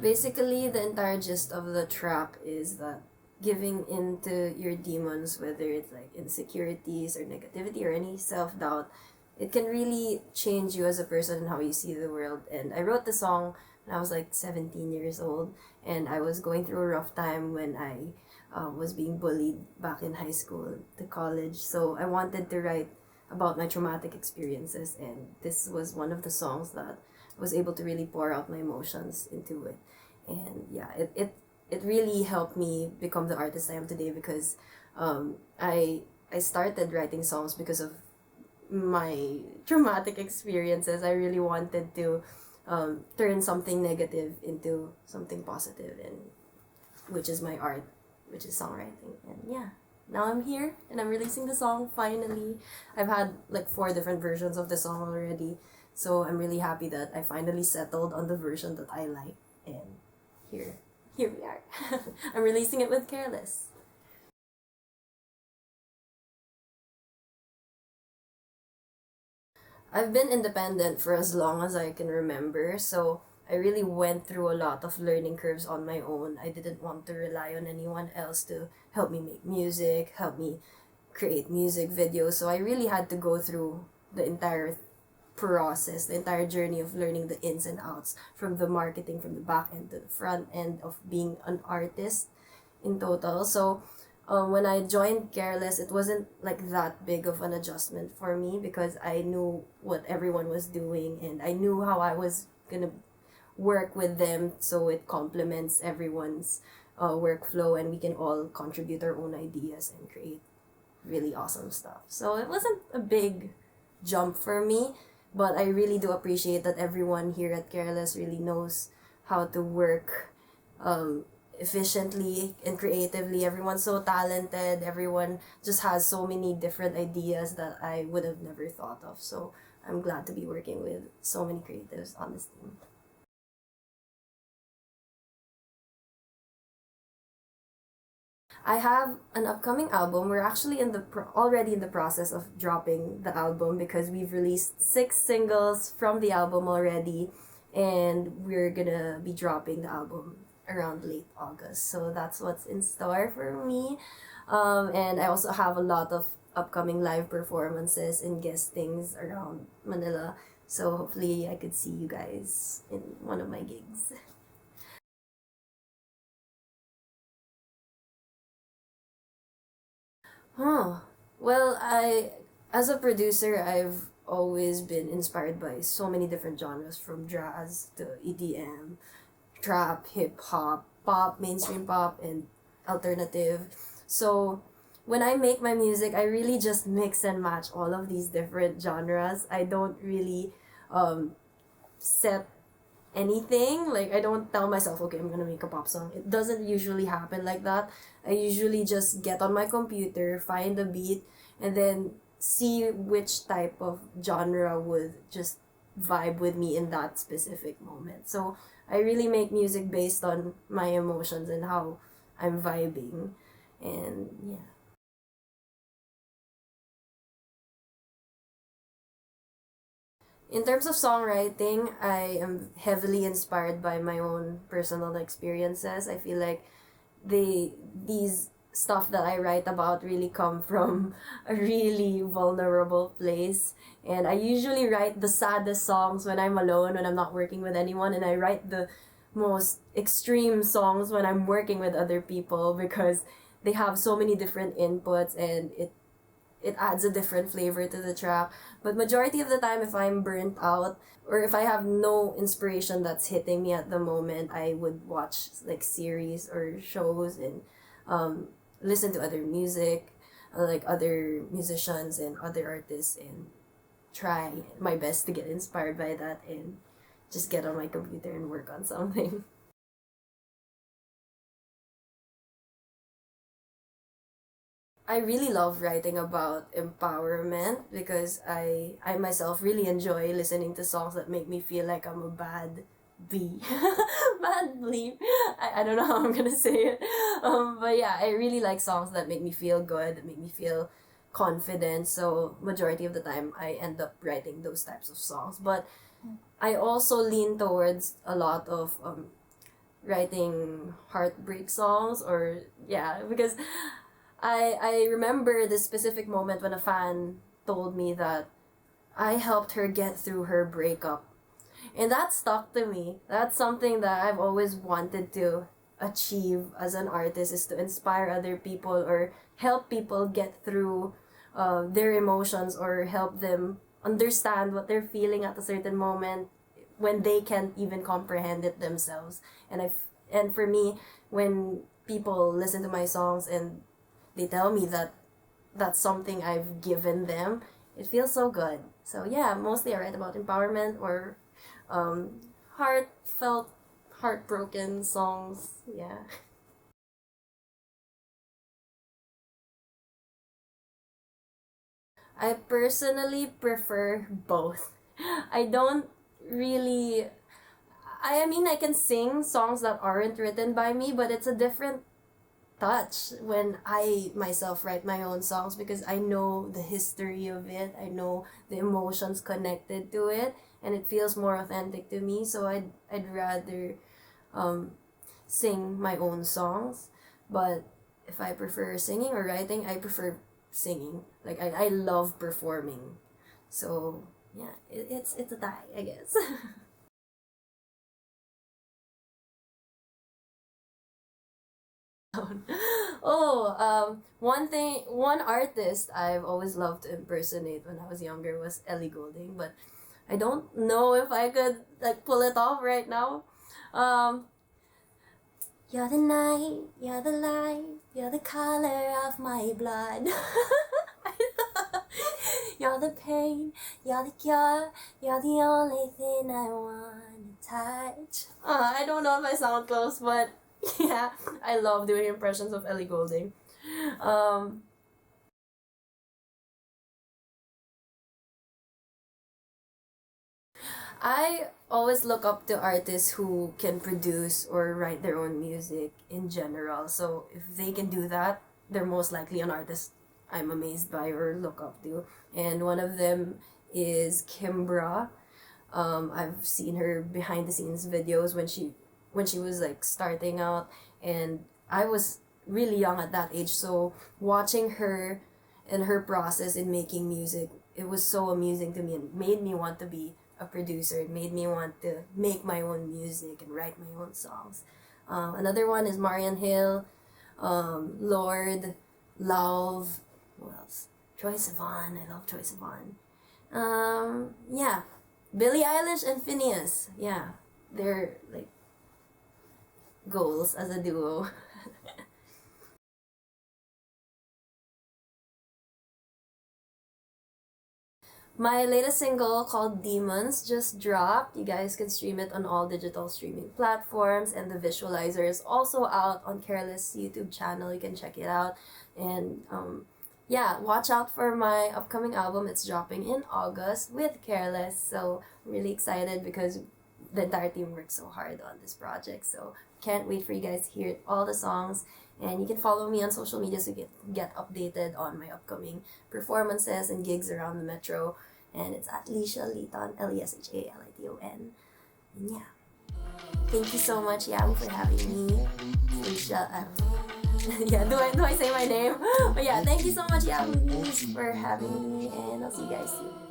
Basically, the entire gist of the track is that giving into your demons, whether it's like insecurities or negativity or any self doubt, it can really change you as a person and how you see the world. And I wrote the song when I was like 17 years old, and I was going through a rough time when I was being bullied back in high school to college. So I wanted to write about my traumatic experiences, and this was one of the songs that was able to really pour out my emotions into it. And yeah, it really helped me become the artist I am today because I started writing songs because of my traumatic experiences. I really wanted to turn something negative into something positive, and which is my art, which is songwriting. And yeah, now I'm here and I'm releasing the song finally. I've had like 4 different versions of the song already, so I'm really happy that I finally settled on the version that I like. And here we are. I'm releasing it with Careless. I've been independent for as long as I can remember, so I really went through a lot of learning curves on my own. I didn't want to rely on anyone else to help me make music, help me create music videos. So I really had to go through the entire process, the entire journey of learning the ins and outs, from the marketing, from the back end to the front end of being an artist in total. So when I joined Careless, it wasn't like that big of an adjustment for me because I knew what everyone was doing and I knew how I was gonna work with them so it complements everyone's workflow and we can all contribute our own ideas and create really awesome stuff. So it wasn't a big jump for me, but I really do appreciate that everyone here at Careless really knows how to work efficiently and creatively. Everyone's so talented. Everyone just has so many different ideas that I would have never thought of. So I'm glad to be working with so many creatives on this team. I have an upcoming album. We're actually already in the process of dropping the album because we've released 6 singles from the album already, and we're gonna be dropping the album around late August. So that's what's in store for me. And I also have a lot of upcoming live performances and guestings around Manila. So hopefully I could see you guys in one of my gigs. Huh. Well, as a producer, I've always been inspired by so many different genres from jazz to EDM, trap, hip hop, pop, mainstream pop, and alternative. So when I make my music, I really just mix and match all of these different genres. I don't really set anything. Like, I don't tell myself, okay, I'm gonna make a pop song. It doesn't usually happen like that. I usually just get on my computer, find a beat, and then see which type of genre would just vibe with me in that specific moment. So I really make music based on my emotions and how I'm vibing. And yeah. In terms of songwriting, I am heavily inspired by my own personal experiences. I feel like these stuff that I write about really come from a really vulnerable place. And I usually write the saddest songs when I'm alone, when I'm not working with anyone, and I write the most extreme songs when I'm working with other people because they have so many different inputs and it adds a different flavor to the track. But majority of the time, if I'm burnt out or if I have no inspiration that's hitting me at the moment, I would watch like series or shows and listen to other music, like other musicians and other artists, and try my best to get inspired by that and just get on my computer and work on something. I really love writing about empowerment because I myself really enjoy listening to songs that make me feel like I'm a bad bee. Bad bee. I don't know how I'm gonna say it. But yeah, I really like songs that make me feel good, that make me feel confident. So majority of the time I end up writing those types of songs. But I also lean towards a lot of writing heartbreak songs, or yeah, because I remember this specific moment when a fan told me that I helped her get through her breakup. And that stuck to me. That's something that I've always wanted to achieve as an artist, is to inspire other people or help people get through their emotions, or help them understand what they're feeling at a certain moment when they can't even comprehend it themselves. And for me, when people listen to my songs and they tell me that that's something I've given them, it feels so good. So yeah, mostly I write about empowerment or heartfelt, heartbroken songs. Yeah. I personally prefer both. I don't really. I mean, I can sing songs that aren't written by me, but it's a different touch when I myself write my own songs, because I know the history of it, I know the emotions connected to it, and it feels more authentic to me. So I'd rather um, sing my own songs. But if I prefer singing or writing, I prefer singing. Like I love performing. So yeah, it's a tie, I guess. One artist I've always loved to impersonate when I was younger was Ellie Goulding, but I don't know if I could like pull it off right now. Um, you're the night, you're the light, you're the color of my blood. You're the pain, you're the cure, you're the only thing I want to touch. I don't know if I sound close, but yeah, I love doing impressions of Ellie Goulding. Um, I always look up to artists who can produce or write their own music in general. So if they can do that, they're most likely an artist I'm amazed by or look up to. And one of them is Kimbra. I've seen her behind the scenes videos when she was like starting out, and I was really young at that age. So watching her and her process in making music, it was so amusing to me and made me want to be a producer. It made me want to make my own music and write my own songs. Another one is Marian Hill, Lord, Love, who else? Troye Sivan. I love Troye Sivan. Yeah, Billie Eilish and Phineas. Yeah, they're like goals as a duo. My latest single called Demons just dropped. You guys can stream it on all digital streaming platforms, and the visualizer is also out on Careless YouTube channel. You can check it out. And yeah, watch out for my upcoming album. It's dropping in August with Careless. So I'm really excited because the entire team worked so hard on this project. So can't wait for you guys to hear all the songs. And you can follow me on social media so you get updated on my upcoming performances and gigs around the metro. And it's at Lesha Liton, Leshaliton. And yeah, thank you so much, Yahoo, for having me. Lesha, yeah, do I say my name? But yeah, thank you so much, Yahoo, for having me, and I'll see you guys soon.